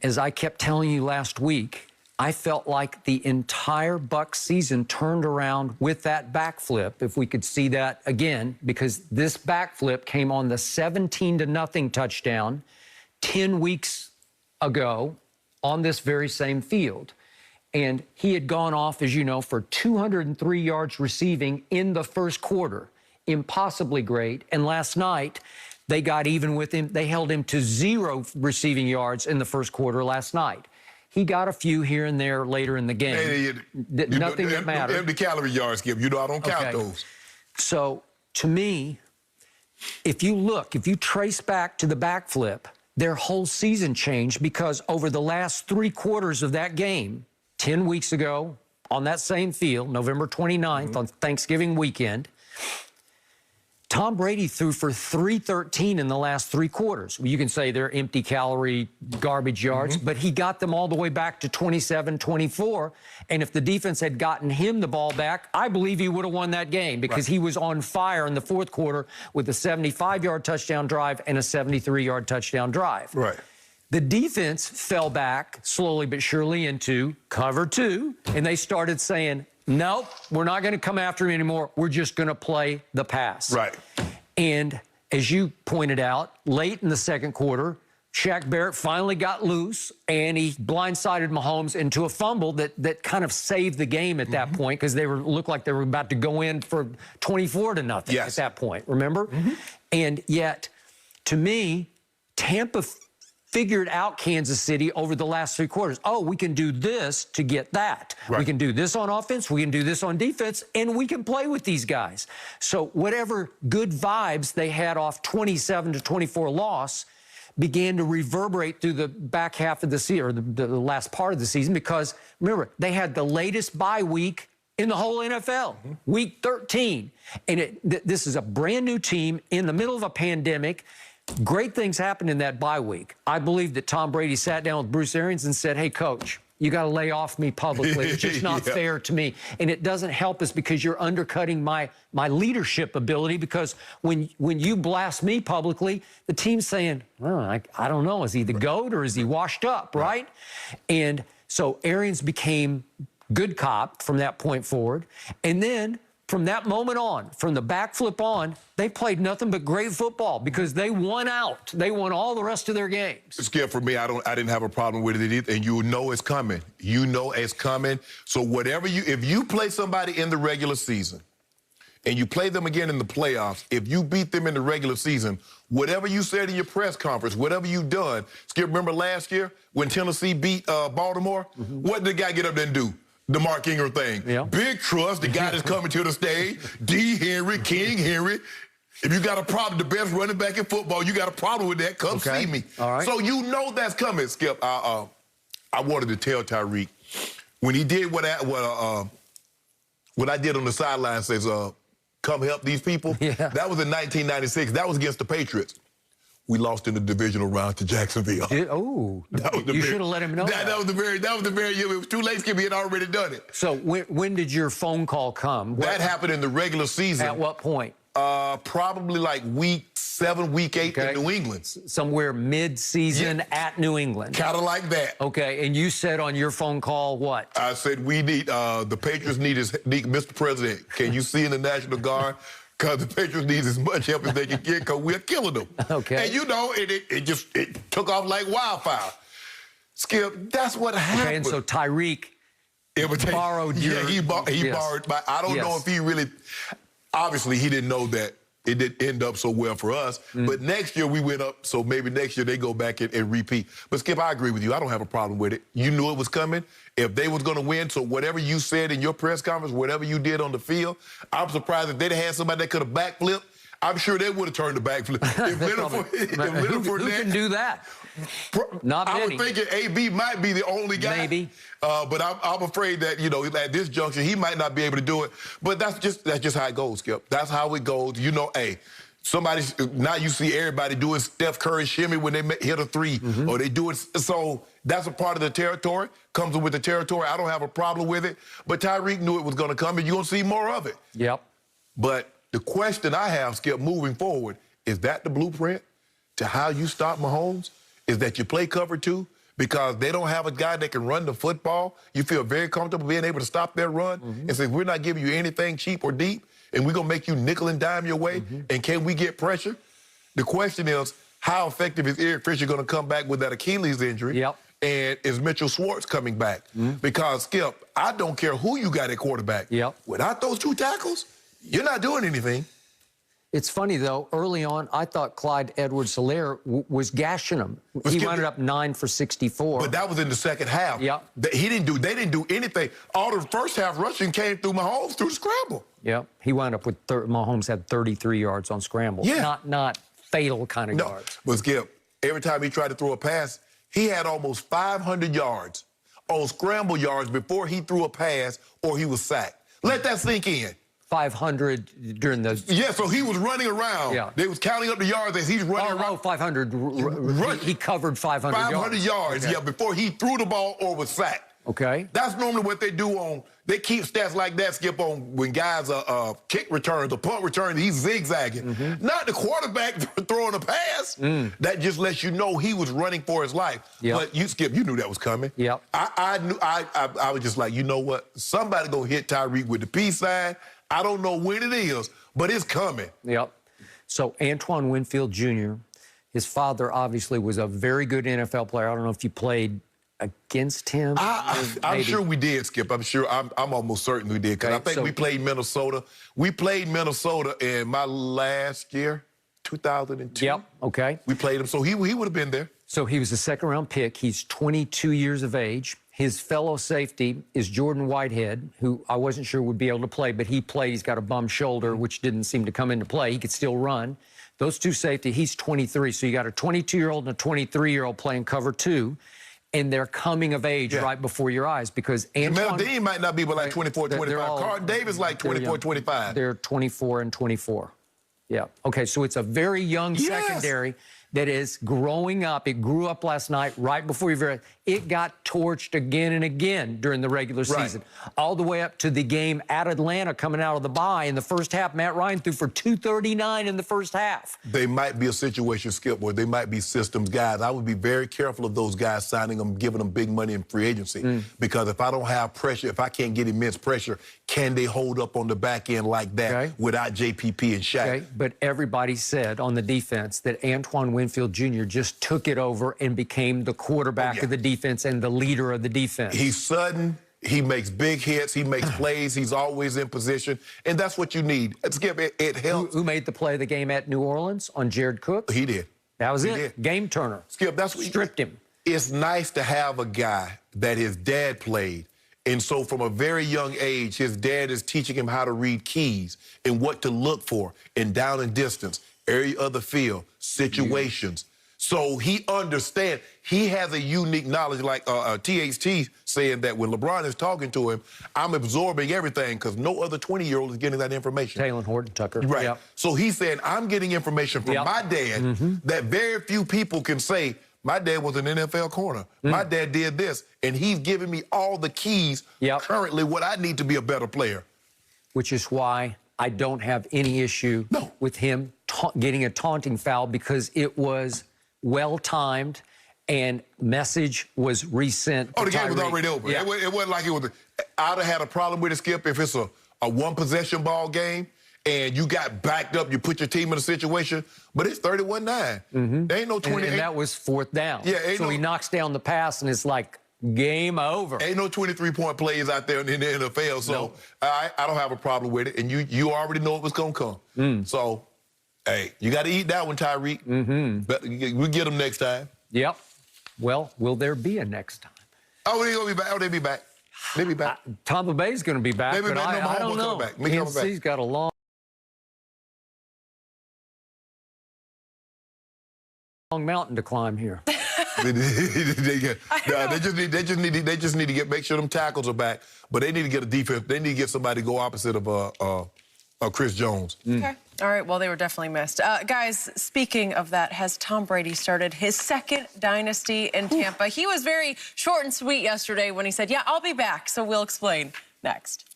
as I kept telling you last week, I felt like the entire Bucs season turned around with that backflip, if we could see that again, because this backflip came on the 17-0 touchdown 10 weeks ago on this very same field. And he had gone off, as you know, for 203 yards receiving in the first quarter. Impossibly great. And last night, they got even with him. They held him to 0 receiving yards in the first quarter last night. He got a few here and there later in the game. Hey, nothing that mattered. Empty calorie yards, Skip. You know I don't count those. So, to me, if you trace back to the backflip, their whole season changed because over the last 3 quarters of that game, 10 weeks ago, on that same field, November 29th, on Thanksgiving weekend, Tom Brady threw for 313 in the last 3 quarters. You can say they're empty calorie garbage yards, but he got them all the way back to 27-24. And if the defense had gotten him the ball back, I believe he would have won that game because he was on fire in the fourth quarter with a 75-yard touchdown drive and a 73-yard touchdown drive. Right. The defense fell back slowly but surely into cover 2, and they started saying, nope, we're not going to come after him anymore. We're just going to play the pass. Right. And as you pointed out, late in the second quarter, Shaq Barrett finally got loose, and he blindsided Mahomes into a fumble that kind of saved the game at that point because they looked like they were about to go in for 24-0 at that point, remember? And yet, to me, Tampa figured out Kansas City over the last 3 quarters. Oh, we can do this to get that. Right. We can do this on offense, we can do this on defense, and we can play with these guys. So whatever good vibes they had off 27-24 loss began to reverberate through the back half of the season, or the last part of the season, because remember, they had the latest bye week in the whole NFL, week 13. And this is a brand new team in the middle of a pandemic. Great things happened in that bye week. I believe that Tom Brady sat down with Bruce Arians and said, hey, coach, you got to lay off me publicly. It's just not fair to me. And it doesn't help us because you're undercutting my leadership ability, because when you blast me publicly, the team's saying, oh, I don't know, is he the GOAT or is he washed up, right? And so Arians became good cop from that point forward. And then from that moment on, from the backflip on, they played nothing but great football because they won out. They won all the rest of their games. Skip, for me, I didn't have a problem with it either, and you know it's coming. You know it's coming. So whatever if you play somebody in the regular season and you play them again in the playoffs, if you beat them in the regular season, whatever you said in your press conference, whatever you've done, Skip, remember last year when Tennessee beat Baltimore? What did the guy get up there and do? The Mark Ingram thing. Big trust, the guy that's coming to the stage, D. Henry, King Henry. If you got a problem, the best running back in football, you got a problem with that, come see me. All right. So you know that's coming, Skip. I wanted to tell Tyreek, when he did what I did on the sideline, says, come help these people, that was in 1996. That was against the Patriots. We lost in the divisional round to Jacksonville. You should have let him know that. That was the very year. It was too late, Skip. He had already done it. So when did your phone call come? That happened in the regular season. At what point? Probably like week 7, week 8 in New England. Somewhere mid-season at New England. Kind of like that. Okay, and you said on your phone call what? I said, we need, the Patriots need Mr. President, can you see in the National Guard? Because the Patriots need as much help as they can get, because we're killing them. Okay. And you know, it took off like wildfire. Skip, that's what happened. Okay, and so Tyreek borrowed your... Yeah, he borrowed. But I don't know if he really... Obviously, he didn't know that it didn't end up so well for us. But next year, we went up, so maybe next year they go back and repeat. But, Skip, I agree with you. I don't have a problem with it. You knew it was coming. If they was going to win, so whatever you said in your press conference, whatever you did on the field, I'm surprised if they'd had somebody that could have backflipped, I'm sure they would have turned the backflip. Who can do that? Not many. I was thinking AB might be the only guy. Maybe. But I'm afraid that, you know, at this juncture, he might not be able to do it. But that's just how it goes, Skip. That's how it goes. You know, hey, now you see everybody doing Steph Curry shimmy when they hit a 3, or they do it. So that's a part of the territory, comes with the territory. I don't have a problem with it. But Tyreek knew it was going to come, and you're going to see more of it. Yep. But the question I have, Skip, moving forward, is that the blueprint to how you stop Mahomes? Is that you play cover 2? because they don't have a guy that can run the football. You feel very comfortable being able to stop their run and say, we're not giving you anything cheap or deep, and we're going to make you nickel and dime your way, and can we get pressure? The question is, how effective is Eric Fisher going to come back with that Achilles injury? Yep. And is Mitchell Schwartz coming back? Because, Skip, I don't care who you got at quarterback. Yep. Without those two tackles, you're not doing anything. It's funny, though, early on, I thought Clyde Edwards-Helaire was gashing him. He wound up 9 for 64. But that was in the second half. Yeah. They didn't do anything. All the first half rushing came through Mahomes through the scramble. Yeah. He wound up with Mahomes had 33 yards on scramble. Yeah. Not fatal kind of yards. But Skip, every time he tried to throw a pass, he had almost 500 yards on scramble yards before he threw a pass or he was sacked. Let that sink in. 500 during the... Yeah, so he was running around. Yeah. They was counting up the yards as he's running around. Oh, 500. He covered 500 yards. 500 yards, Okay. yeah, before he threw the ball or was sacked. Okay. That's normally what they do on, they keep stats like that, Skip, on when guys are kick returns, the punt return, he's zigzagging. Not the quarterback throwing a pass. That just lets you know he was running for his life. Yep. But you, Skip, you knew that was coming. Yep. I was just like, you know what? Somebody go hit Tyreek with the peace sign. I don't know when it is, but it's coming. Yep. So Antoine Winfield Jr., his father obviously was a very good NFL player. I don't know if you played against him. I'm sure we did, Skip. I'm almost certain we did, because Okay, I think so we played Minnesota. We played Minnesota in my last year, 2002. Yep, okay. We played him, so he would have been there. So he was a second-round pick. He's 22 years of age. His fellow safety is Jordan Whitehead, who I wasn't sure would be able to play, but he played. He's got a bum shoulder, which didn't seem to come into play. He could still run. Those two safety, he's 23. So you got a 22-year-old and a 23-year-old playing cover two, and they're coming of age right before your eyes because Antoine... Jamel Dean might not be, but like 24, 25. Carlton Davis like 24, 25. They're 24 and 24. Yeah. Okay, so it's a very young secondary that is growing up. It grew up last night right before it got torched again and again during the regular season. All the way up to the game at Atlanta coming out of the bye. In the first half, Matt Ryan threw for 239 in the first half. They might be a situation, Skip, where they might be systems guys. I would be very careful of those guys signing them, giving them big money in free agency. Because if I don't have pressure, if I can't get immense pressure, can they hold up on the back end like that without JPP and Shaq? Okay, but everybody said on the defense that Antoine Winfield Jr. just took it over and became the quarterback of the defense and the leader of the defense. He's sudden. He makes big hits. He makes plays. He's always in position. And that's what you need. Skip, it helps. Who made the play of the game at New Orleans on Jared Cook? He did. That was He it. did. Game turner. Skip, that's what stripped him. It's nice to have a guy that his dad played. And so from a very young age, his dad is teaching him how to read keys and what to look for in down and distance, area of the field, situations. So he understands. He has a unique knowledge, like THT saying that when LeBron is talking to him, I'm absorbing everything because no other 20-year-old is getting that information. Taylor Horton Tucker. Right. Yep. So he's saying, I'm getting information from my dad that very few people can say, my dad was an NFL corner. My dad did this, and he's giving me all the keys currently what I need to be a better player. Which is why I don't have any issue with him getting a taunting foul because it was well-timed and message was resent. Oh, the game was already over. Yeah. It wasn't like it was. I'd have had a problem with it, Skip, if it's a one-possession ball game and you got backed up, you put your team in a situation, but it's 31-9. There ain't no 20. And that was fourth down. Yeah, so he knocks down the pass, and it's like game over. Ain't no 23-point plays out there in the NFL, so I don't have a problem with it, and you already know it was going to come. So, hey, you got to eat that one, Tyreek. But we'll get them next time. Yep. Well, will there be a next time? Oh, they're going to be back. Oh, they'll be back. They'll be back. Tampa Bay's going to be back, but I don't know. He's got a long mountain to climb here. They just need to make sure them tackles are back. But they need to get a defense. They need to get somebody to go opposite of Chris Jones. Okay. All right. Well, they were definitely missed. Guys, speaking of that, has Tom Brady started his second dynasty in Tampa? He was very short and sweet yesterday when he said, yeah, I'll be back. So we'll explain next.